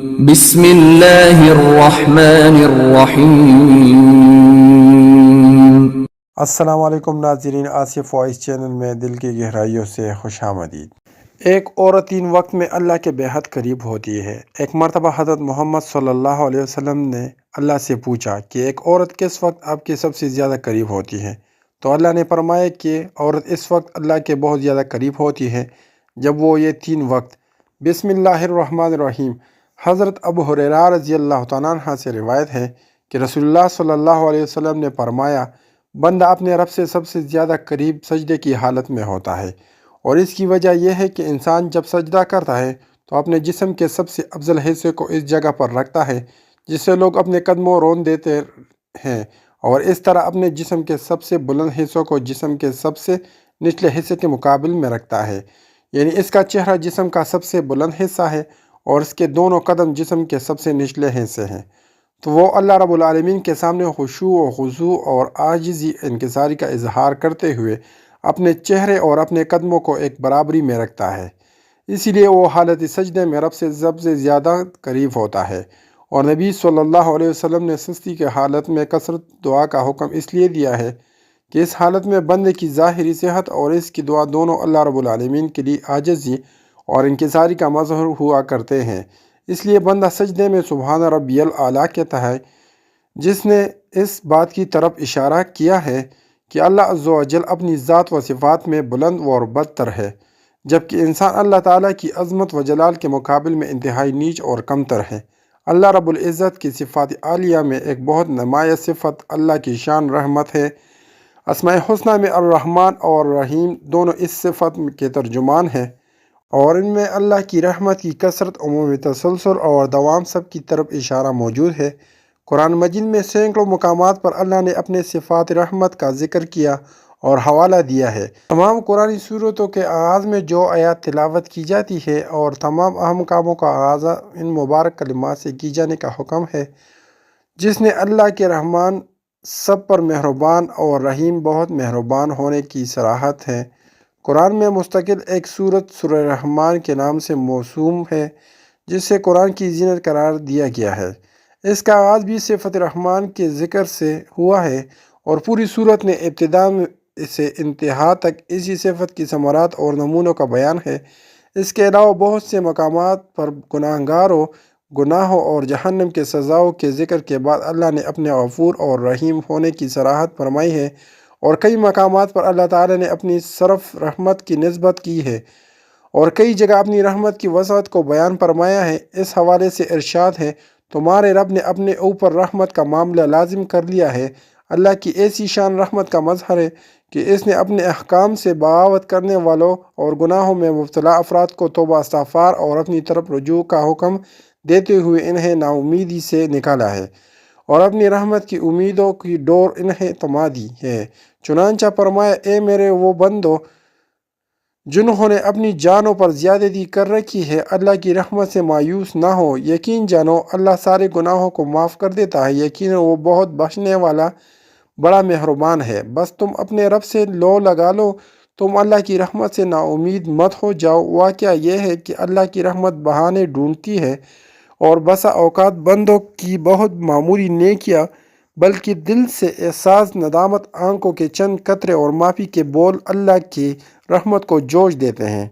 بسم اللہ الرحمن الرحیم۔ السلام علیکم ناظرین، آصف وائس چینل میں دل کی گہرائیوں سے خوش آمدید۔ ایک عورت 3 وقت میں اللہ کے بے حد قریب ہوتی ہے۔ ایک مرتبہ حضرت محمد صلی اللہ علیہ وسلم نے اللہ سے پوچھا کہ ایک عورت کس وقت آپ کے سب سے زیادہ قریب ہوتی ہے؟ تو اللہ نے فرمایا کہ عورت اس وقت اللہ کے بہت زیادہ قریب ہوتی ہے جب وہ یہ 3 وقت بسم اللہ الرحمن الرحیم۔ حضرت ابو ہریرہ رضی اللہ تعالیٰ عنہ سے روایت ہے کہ رسول اللہ صلی اللہ علیہ وسلم نے فرمایا، بندہ اپنے رب سے سب سے زیادہ قریب سجدے کی حالت میں ہوتا ہے، اور اس کی وجہ یہ ہے کہ انسان جب سجدہ کرتا ہے تو اپنے جسم کے سب سے افضل حصے کو اس جگہ پر رکھتا ہے جس سے لوگ اپنے قدموں رون دیتے ہیں، اور اس طرح اپنے جسم کے سب سے بلند حصوں کو جسم کے سب سے نچلے حصے کے مقابل میں رکھتا ہے، یعنی اس کا چہرہ جسم کا سب سے بلند حصہ ہے اور اس کے دونوں قدم جسم کے سب سے نچلے حصے ہیں۔ تو وہ اللہ رب العالمین کے سامنے خشوع و خضوع اور عاجزی انکساری کا اظہار کرتے ہوئے اپنے چہرے اور اپنے قدموں کو ایک برابری میں رکھتا ہے، اسی لیے وہ حالت سجدے میں رب سے سب سے زیادہ قریب ہوتا ہے۔ اور نبی صلی اللہ علیہ وسلم نے سستی کے حالت میں کثرت دعا کا حکم اس لیے دیا ہے کہ اس حالت میں بندے کی ظاہری صحت اور اس کی دعا دونوں اللہ رب العالمین کے لیے عاجزی اور انکساری کا مظہر ہوا کرتے ہیں۔ اس لیے بندہ سجدے میں سبحان ربی الاعلیٰ کہتا ہے، جس نے اس بات کی طرف اشارہ کیا ہے کہ اللہ عز و جل اپنی ذات و صفات میں بلند اور برتر ہے، جبکہ انسان اللہ تعالیٰ کی عظمت و جلال کے مقابل میں انتہائی نیچ اور کمتر ہے۔ اللہ رب العزت کی صفات عالیہ میں ایک بہت نمایاں صفت اللہ کی شان رحمت ہے۔ اسماء حسنہ میں الرحمن اور رحیم دونوں اس صفت کے ترجمان ہیں، اور ان میں اللہ کی رحمت کی کثرت، عمومی تسلسل اور دوام سب کی طرف اشارہ موجود ہے۔ قرآن مجید میں سینکڑوں مقامات پر اللہ نے اپنے صفات رحمت کا ذکر کیا اور حوالہ دیا ہے۔ تمام قرآنی سورتوں کے آغاز میں جو آیات تلاوت کی جاتی ہے اور تمام اہم کاموں کا آغاز ان مبارک کلمات سے کی جانے کا حکم ہے، جس نے اللہ کے رحمان سب پر مہربان اور رحیم بہت مہربان ہونے کی صراحت ہے۔ قرآن میں مستقل ایک سورت سورہ رحمان کے نام سے موسوم ہے، جس سے قرآن کی زینت قرار دیا گیا ہے۔ اس کا آغاز بھی صفت رحمان کے ذکر سے ہوا ہے، اور پوری سورت میں ابتدا سے انتہا تک اسی صفت کی ثمرات اور نمونوں کا بیان ہے۔ اس کے علاوہ بہت سے مقامات پر گناہگاروں، گناہوں اور جہنم کے سزاؤں کے ذکر کے بعد اللہ نے اپنے غفور اور رحیم ہونے کی صراحت فرمائی ہے، اور کئی مقامات پر اللہ تعالیٰ نے اپنی صرف رحمت کی نسبت کی ہے اور کئی جگہ اپنی رحمت کی وسعت کو بیان فرمایا ہے۔ اس حوالے سے ارشاد ہے، تمہارے رب نے اپنے اوپر رحمت کا معاملہ لازم کر لیا ہے۔ اللہ کی ایسی شان رحمت کا مظہر ہے کہ اس نے اپنے احکام سے بغاوت کرنے والوں اور گناہوں میں مبتلا افراد کو توبہ استغفار اور اپنی طرف رجوع کا حکم دیتے ہوئے انہیں نا امیدی سے نکالا ہے، اور اپنی رحمت کی امیدوں کی ڈور انہیں تھما دی ہے۔ چنانچہ فرمایا، اے میرے وہ بندو جنہوں نے اپنی جانوں پر زیادتی کر رکھی ہے، اللہ کی رحمت سے مایوس نہ ہو، یقین جانو اللہ سارے گناہوں کو معاف کر دیتا ہے، یقیناً وہ بہت بخشنے والا بڑا مہربان ہے۔ بس تم اپنے رب سے لو لگا لو، تم اللہ کی رحمت سے نا امید مت ہو جاؤ۔ واقعہ یہ ہے کہ اللہ کی رحمت بہانے ڈھونڈتی ہے، اور بسا اوقات بندوں کی بہت معمولی نیکیاں بلکہ دل سے احساس ندامت، آنکھوں کے چند قطرے اور معافی کے بول اللہ کی رحمت کو جوش دیتے ہیں،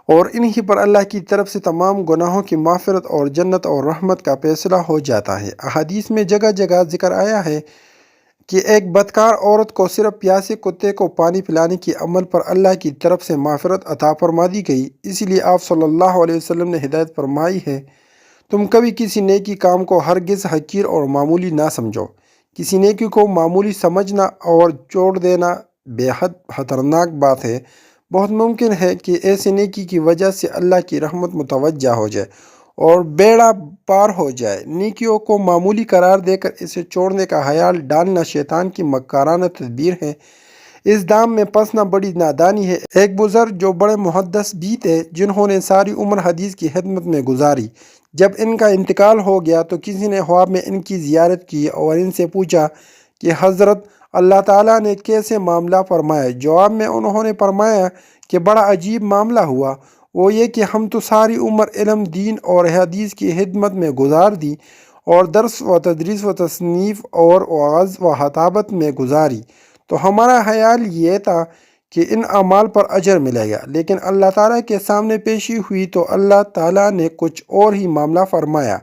اور انہی پر اللہ کی طرف سے تمام گناہوں کی مغفرت اور جنت اور رحمت کا فیصلہ ہو جاتا ہے۔ احادیث میں جگہ جگہ ذکر آیا ہے کہ ایک بدکار عورت کو صرف پیاسے کتے کو پانی پلانے کے عمل پر اللہ کی طرف سے مغفرت عطا فرما دی گئی۔ اسی لیے آپ صلی اللہ علیہ وسلم نے ہدایت فرمائی ہے، تم کبھی کسی نیکی کام کو ہرگز حقیر اور معمولی نہ سمجھو۔ کسی نیکی کو معمولی سمجھنا اور چھوڑ دینا بے حد خطرناک بات ہے۔ بہت ممکن ہے کہ ایسے نیکی کی وجہ سے اللہ کی رحمت متوجہ ہو جائے اور بیڑا پار ہو جائے۔ نیکیوں کو معمولی قرار دے کر اسے چھوڑنے کا خیال ڈالنا شیطان کی مکارانہ تدبیر ہے۔ اس دام میں پھنسنا بڑی نادانی ہے۔ ایک بزرگ جو بڑے محدث بھی تھے، جنہوں نے ساری عمر حدیث کی خدمت میں گزاری، جب ان کا انتقال ہو گیا تو کسی نے خواب میں ان کی زیارت کی اور ان سے پوچھا کہ حضرت اللہ تعالیٰ نے کیسے معاملہ فرمایا؟ جواب میں انہوں نے فرمایا کہ بڑا عجیب معاملہ ہوا۔ وہ یہ کہ ہم تو ساری عمر علم، دین اور حدیث کی خدمت میں گزار دی اور درس و تدریس و تصنیف اور وعظ و خطابت میں گزاری، تو ہمارا خیال یہ تھا کہ ان اعمال پر اجر ملے گا، لیکن اللہ تعالیٰ کے سامنے پیشی ہوئی تو اللہ تعالیٰ نے کچھ اور ہی معاملہ فرمایا۔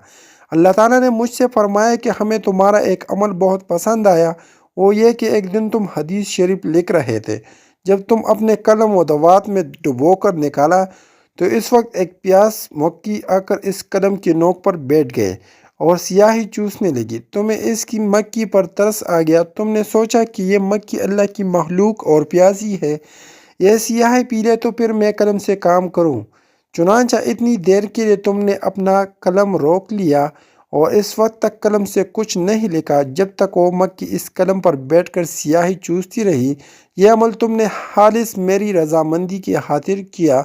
اللہ تعالیٰ نے مجھ سے فرمایا کہ ہمیں تمہارا ایک عمل بہت پسند آیا، وہ یہ کہ ایک دن تم حدیث شریف لکھ رہے تھے، جب تم اپنے قلم و دوات میں ڈبو کر نکالا تو اس وقت ایک پیاس مکھی آ کر اس قلم کی نوک پر بیٹھ گئے اور سیاہی چوسنے لگی۔ تمہیں اس کی مکھی پر ترس آ گیا، تم نے سوچا کہ یہ مکھی اللہ کی مخلوق اور پیاسی ہے، یہ سیاہی پی لے تو پھر میں قلم سے کام کروں۔ چنانچہ اتنی دیر کے لیے تم نے اپنا قلم روک لیا اور اس وقت تک قلم سے کچھ نہیں لکھا جب تک وہ مکھی اس قلم پر بیٹھ کر سیاہی چوستی رہی۔ یہ عمل تم نے خالص میری رضامندی کی خاطر کیا،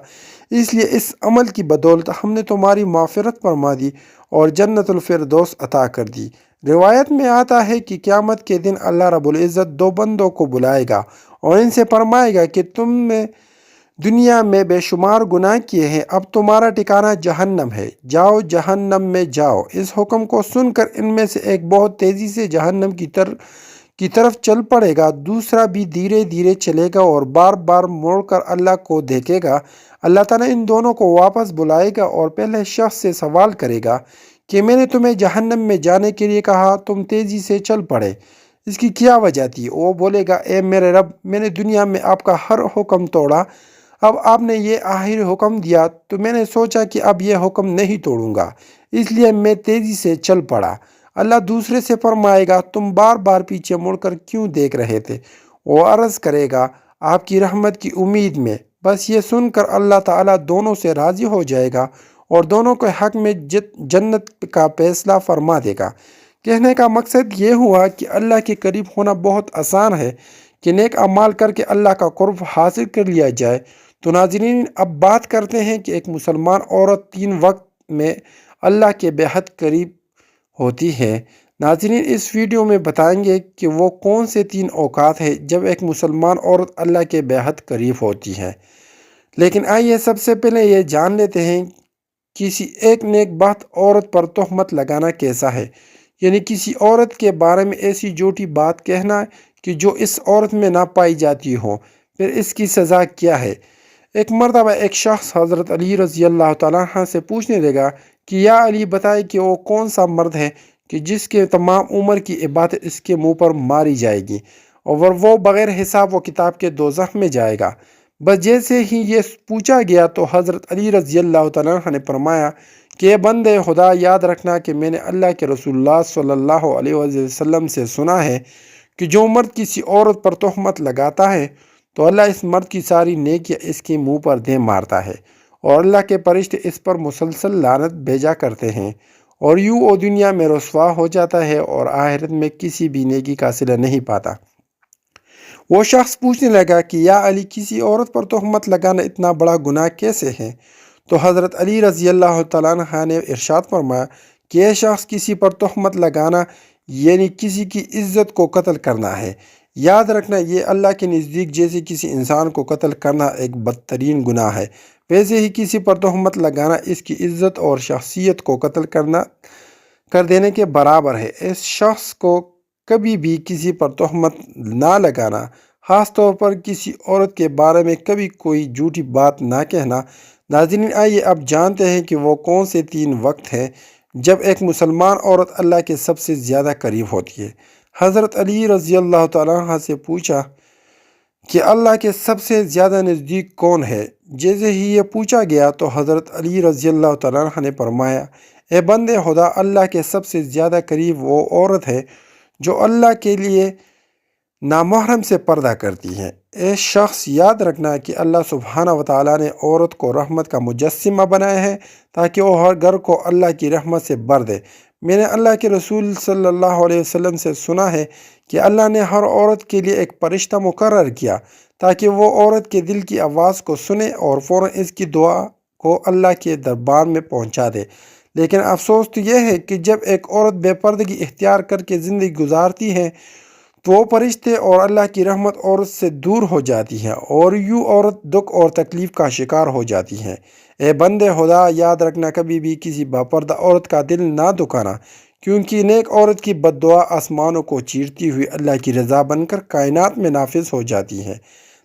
اس لیے اس عمل کی بدولت ہم نے تمہاری مغفرت فرما دی اور جنت الفردوس عطا کر دی۔ روایت میں آتا ہے کہ قیامت کے دن اللہ رب العزت دو بندوں کو بلائے گا اور ان سے فرمائے گا کہ تم نے دنیا میں بے شمار گناہ کیے ہیں، اب تمہارا ٹھکانہ جہنم ہے، جاؤ جہنم میں جاؤ۔ اس حکم کو سن کر ان میں سے ایک بہت تیزی سے جہنم کی طرف چل پڑے گا، دوسرا بھی دھیرے دھیرے چلے گا اور بار بار مڑ کر اللہ کو دیکھے گا۔ اللہ تعالیٰ ان دونوں کو واپس بلائے گا اور پہلے شخص سے سوال کرے گا کہ میں نے تمہیں جہنم میں جانے کے لیے کہا، تم تیزی سے چل پڑے، اس کی کیا وجہ تھی؟ وہ بولے گا، اے میرے رب، میں نے دنیا میں آپ کا ہر حکم توڑا، اب آپ نے یہ آخری حکم دیا تو میں نے سوچا کہ اب یہ حکم نہیں توڑوں گا، اس لیے میں تیزی سے چل پڑا۔ اللہ دوسرے سے فرمائے گا، تم بار بار پیچھے مڑ کر کیوں دیکھ رہے تھے؟ وہ عرض کرے گا، آپ کی رحمت کی امید میں۔ بس یہ سن کر اللہ تعالیٰ دونوں سے راضی ہو جائے گا اور دونوں کے حق میں جنت کا فیصلہ فرما دے گا۔ کہنے کا مقصد یہ ہوا کہ اللہ کے قریب ہونا بہت آسان ہے کہ نیک اعمال کر کے اللہ کا قرب حاصل کر لیا جائے۔ تو ناظرین، اب بات کرتے ہیں کہ ایک مسلمان عورت 3 وقت میں اللہ کے بے حد قریب ہوتی ہے۔ ناظرین، اس ویڈیو میں بتائیں گے کہ وہ کون سے 3 اوقات ہیں جب ایک مسلمان عورت اللہ کے بے حد قریب ہوتی ہے۔ لیکن آئیے سب سے پہلے یہ جان لیتے ہیں کسی ایک نیک بخت عورت پر تہمت لگانا کیسا ہے، یعنی کسی عورت کے بارے میں ایسی جھوٹی بات کہنا کہ جو اس عورت میں نہ پائی جاتی ہو، پھر اس کی سزا کیا ہے۔ ایک مرتبہ ایک شخص حضرت علی رضی اللہ تعالیٰ عنہ سے پوچھنے لگا کہ یا علی، بتائے کہ وہ کون سا مرد ہے کہ جس کے تمام عمر کی عبادت اس کے منہ پر ماری جائے گی اور وہ بغیر حساب و کتاب کے دوزخ میں جائے گا۔ بس جیسے ہی یہ پوچھا گیا تو حضرت علی رضی اللہ تعالیٰ عنہ نے فرمایا کہ اے بندے خدا، یاد رکھنا کہ میں نے اللہ کے رسول اللہ صلی اللہ علیہ وسلم سے سنا ہے کہ جو مرد کسی عورت پر تہمت لگاتا ہے تو اللہ اس مرد کی ساری نیکیاں اس کے منہ پر دے مارتا ہے اور اللہ کے فرشتے اس پر مسلسل لعنت بھیجا کرتے ہیں اور یوں وہ دنیا میں رسوا ہو جاتا ہے اور آخرت میں کسی بھی نیکی کا صلہ نہیں پاتا۔ وہ شخص پوچھنے لگا کہ یا علی، کسی عورت پر تہمت لگانا اتنا بڑا گناہ کیسے ہے؟ تو حضرت علی رضی اللہ تعالیٰ عنہ نے ارشاد فرمایا کہ یہ شخص کسی پر تہمت لگانا یعنی کسی کی عزت کو قتل کرنا ہے۔ یاد رکھنا، یہ اللہ کے نزدیک جیسے کسی انسان کو قتل کرنا ایک بدترین گناہ ہے، ویسے ہی کسی پر تہمت لگانا اس کی عزت اور شخصیت کو قتل کر دینے کے برابر ہے۔ اس شخص کو کبھی بھی کسی پر تہمت نہ لگانا، خاص طور پر کسی عورت کے بارے میں کبھی کوئی جھوٹی بات نہ کہنا۔ ناظرین، آئیے اب جانتے ہیں کہ وہ کون سے 3 وقت ہیں جب ایک مسلمان عورت اللہ کے سب سے زیادہ قریب ہوتی ہے۔ حضرت علی رضی اللہ تعالیٰ عنہ سے پوچھا کہ اللہ کے سب سے زیادہ نزدیک کون ہے؟ جیسے ہی یہ پوچھا گیا تو حضرت علی رضی اللہ تعالیٰ عنہ نے فرمایا، اے بندے خدا، اللہ کے سب سے زیادہ قریب وہ عورت ہے جو اللہ کے لیے نامحرم سے پردہ کرتی ہے۔ اے شخص، یاد رکھنا کہ اللہ سبحانہ و تعالیٰ نے عورت کو رحمت کا مجسمہ بنایا ہے تاکہ وہ ہر گھر کو اللہ کی رحمت سے بھر دے۔ میں نے اللہ کے رسول صلی اللہ علیہ وسلم سے سنا ہے کہ اللہ نے ہر عورت کے لیے ایک فرشتہ مقرر کیا تاکہ وہ عورت کے دل کی آواز کو سنے اور فوراً اس کی دعا کو اللہ کے دربار میں پہنچا دے۔ لیکن افسوس تو یہ ہے کہ جب ایک عورت بے پردگی اختیار کر کے زندگی گزارتی ہے تو وہ فرشتے اور اللہ کی رحمت عورت سے دور ہو جاتی ہے اور یوں عورت دکھ اور تکلیف کا شکار ہو جاتی ہے۔ اے بندے خدا، یاد رکھنا کبھی بھی کسی باپردہ عورت کا دل نہ دکھانا، کیونکہ نیک عورت کی بد دعا آسمانوں کو چیرتی ہوئی اللہ کی رضا بن کر کائنات میں نافذ ہو جاتی ہے۔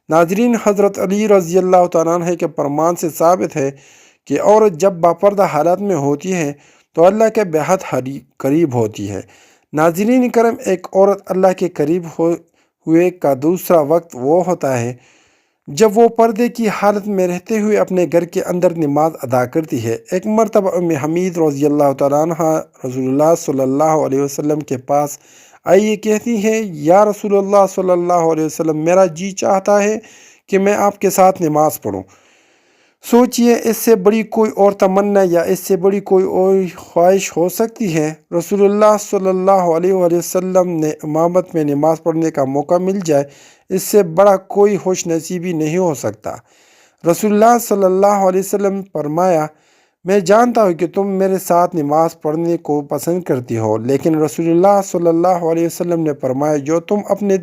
ناظرین، حضرت علی رضی اللہ تعالیٰ عنہ کے فرمان سے ثابت ہے کہ عورت جب باپردہ حالت میں ہوتی ہے تو اللہ کے بے حد قریب ہوتی ہے۔ ناظرین کرم، ایک عورت اللہ کے قریب ہوئے کا دوسرا وقت وہ ہوتا ہے جب وہ پردے کی حالت میں رہتے ہوئے اپنے گھر کے اندر نماز ادا کرتی ہے۔ ایک مرتبہ ام حمید رضی اللہ تعالیٰ عنہ رسول اللہ صلی اللہ علیہ وسلم کے پاس آئی، یہ کہتی ہیں، یا رسول اللہ صلی اللہ علیہ وسلم، میرا جی چاہتا ہے کہ میں آپ کے ساتھ نماز پڑھوں۔ سوچئے، اس سے بڑی کوئی اور تمنا یا اس سے بڑی کوئی اور خواہش ہو سکتی ہے؟ رسول اللہ صلی اللہ علیہ وسلم نے امامت میں نماز پڑھنے کا موقع مل جائے، اس سے بڑا کوئی خوش نصیبی نہیں ہو سکتا۔ رسول اللہ صلی اللہ علیہ وسلم فرمایا، میں جانتا ہوں کہ تم میرے ساتھ نماز پڑھنے کو پسند کرتی ہو، لیکن رسول اللہ صلی اللہ علیہ وسلم نے فرمایا، جو تم اپنے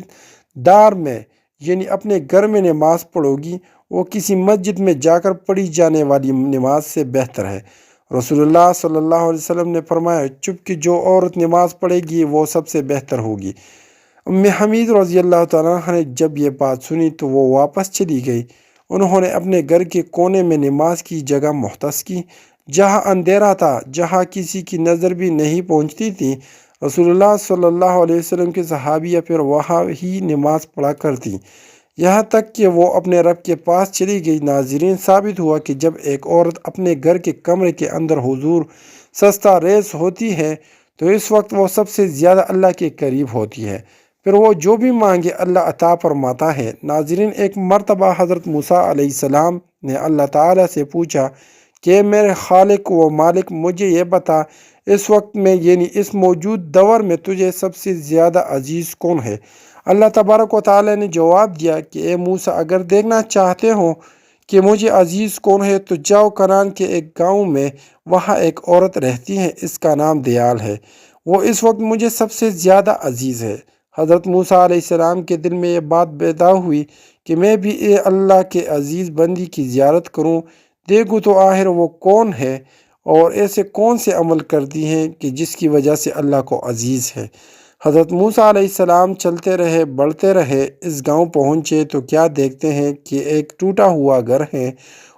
دار میں یعنی اپنے گھر میں نماز پڑھو گی وہ کسی مسجد میں جا کر پڑھی جانے والی نماز سے بہتر ہے۔ رسول اللہ صلی اللہ علیہ وسلم نے فرمایا، چونکہ جو عورت نماز پڑھے گی وہ سب سے بہتر ہوگی۔ ام حمید رضی اللہ تعالیٰ عنہ نے جب یہ بات سنی تو وہ واپس چلی گئی۔ انہوں نے اپنے گھر کے کونے میں نماز کی جگہ مختص کی، جہاں اندھیرا تھا، جہاں کسی کی نظر بھی نہیں پہنچتی تھی۔ رسول اللہ صلی اللہ علیہ وسلم کی صحابیہ پھر وہاں ہی نماز پڑھا کرتی، یہاں تک کہ وہ اپنے رب کے پاس چلی گئی۔ ناظرین، ثابت ہوا کہ جب ایک عورت اپنے گھر کے کمرے کے اندر حضور سستا ریز ہوتی ہے تو اس وقت وہ سب سے زیادہ اللہ کے قریب ہوتی ہے، پھر وہ جو بھی مانگے اللہ عطا فرماتا ہے۔ ناظرین، ایک مرتبہ حضرت موسیٰ علیہ السلام نے اللہ تعالیٰ سے پوچھا کہ میرے خالق و مالک، مجھے یہ بتا، اس وقت میں یعنی اس موجود دور میں تجھے سب سے زیادہ عزیز کون ہے؟ اللہ تبارک و تعالیٰ نے جواب دیا کہ اے موسیٰ، اگر دیکھنا چاہتے ہو کہ مجھے عزیز کون ہے تو جاؤ کنعان کے ایک گاؤں میں، وہاں ایک عورت رہتی ہے، اس کا نام دیال ہے، وہ اس وقت مجھے سب سے زیادہ عزیز ہے۔ حضرت موسیٰ علیہ السلام کے دل میں یہ بات پیدا ہوئی کہ میں بھی اے اللہ کے عزیز بندی کی زیارت کروں، دیکھوں تو آخر وہ کون ہے اور ایسے کون سے عمل کرتی ہیں کہ جس کی وجہ سے اللہ کو عزیز ہے۔ حضرت موسیٰ علیہ السلام چلتے رہے، بڑھتے رہے، اس گاؤں پہنچے تو کیا دیکھتے ہیں کہ ایک ٹوٹا ہوا گھر ہے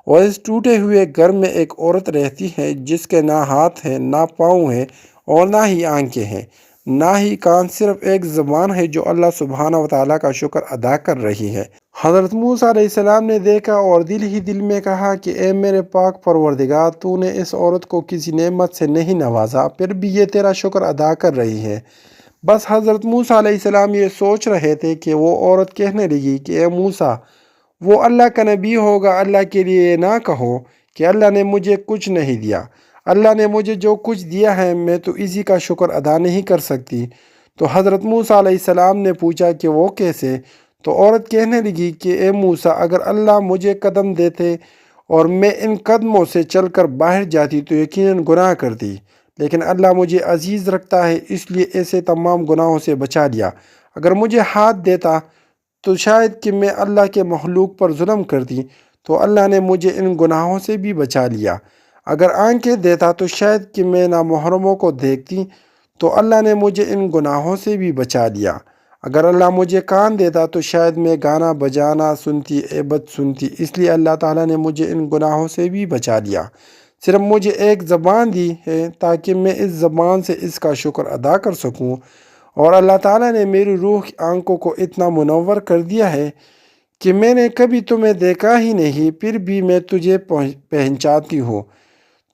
اور اس ٹوٹے ہوئے گھر میں ایک عورت رہتی ہے جس کے نہ ہاتھ ہیں، نہ پاؤں ہیں اور نہ ہی آنکھیں ہیں، نہ ہی کان، صرف ایک زبان ہے جو اللہ سبحانہ و تعالیٰ کا شکر ادا کر رہی ہے۔ حضرت موسیٰ علیہ السلام نے دیکھا اور دل ہی دل میں کہا کہ اے میرے پاک پروردگار، تو نے اس عورت کو کسی نعمت سے نہیں نوازا، پھر بھی یہ تیرا شکر ادا کر رہی ہے۔ بس حضرت موسیٰ علیہ السلام یہ سوچ رہے تھے کہ وہ عورت کہنے لگی کہ اے موسیٰ، وہ اللہ کا نبی ہوگا، اللہ کے لیے یہ نہ کہو کہ اللہ نے مجھے کچھ نہیں دیا، اللہ نے مجھے جو کچھ دیا ہے میں تو اسی کا شکر ادا نہیں کر سکتی۔ تو حضرت موسیٰ علیہ السلام نے پوچھا کہ وہ کیسے؟ تو عورت کہنے لگی کہ اے موسیٰ، اگر اللہ مجھے قدم دیتے اور میں ان قدموں سے چل کر باہر جاتی تو یقیناً گناہ کرتی، لیکن اللہ مجھے عزیز رکھتا ہے، اس لیے ایسے تمام گناہوں سے بچا لیا۔ اگر مجھے ہاتھ دیتا تو شاید کہ میں اللہ کے مخلوق پر ظلم کرتی، تو اللہ نے مجھے ان گناہوں سے بھی بچا لیا۔ اگر آنکھیں دیتا تو شاید کہ میں نامحرموں کو دیکھتی، تو اللہ نے مجھے ان گناہوں سے بھی بچا لیا۔ اگر اللہ مجھے کان دیتا تو شاید میں گانا بجانا سنتی، عبادت سنتی، اس لیے اللہ تعالیٰ نے مجھے ان گناہوں سے بھی بچا لیا۔ صرف مجھے ایک زبان دی ہے تاکہ میں اس زبان سے اس کا شکر ادا کر سکوں، اور اللہ تعالیٰ نے میری روح کی آنکھوں کو اتنا منور کر دیا ہے کہ میں نے کبھی تمہیں دیکھا ہی نہیں، پھر بھی میں تجھے پہچانتی ہوں۔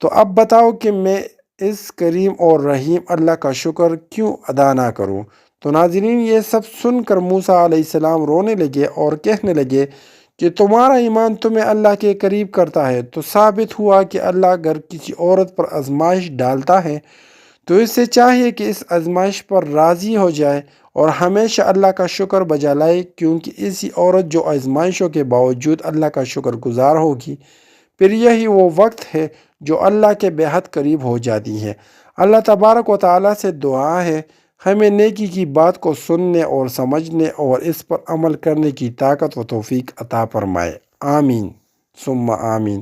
تو اب بتاؤ کہ میں اس کریم اور رحیم اللہ کا شکر کیوں ادا نہ کروں؟ تو ناظرین، یہ سب سن کر موسیٰ علیہ السلام رونے لگے اور کہنے لگے کہ تمہارا ایمان تمہیں اللہ کے قریب کرتا ہے۔ تو ثابت ہوا کہ اللہ اگر کسی عورت پر آزمائش ڈالتا ہے تو اس سے چاہیے کہ اس آزمائش پر راضی ہو جائے اور ہمیشہ اللہ کا شکر بجا لائے، کیونکہ ایسی عورت جو آزمائشوں کے باوجود اللہ کا شکر گزار ہوگی، پھر یہی وہ وقت ہے جو اللہ کے بے حد قریب ہو جاتی ہے۔ اللہ تبارک و تعالیٰ سے دعا ہے ہمیں نیکی کی بات کو سننے اور سمجھنے اور اس پر عمل کرنے کی طاقت و توفیق عطا فرمائے۔ آمین ثم آمین۔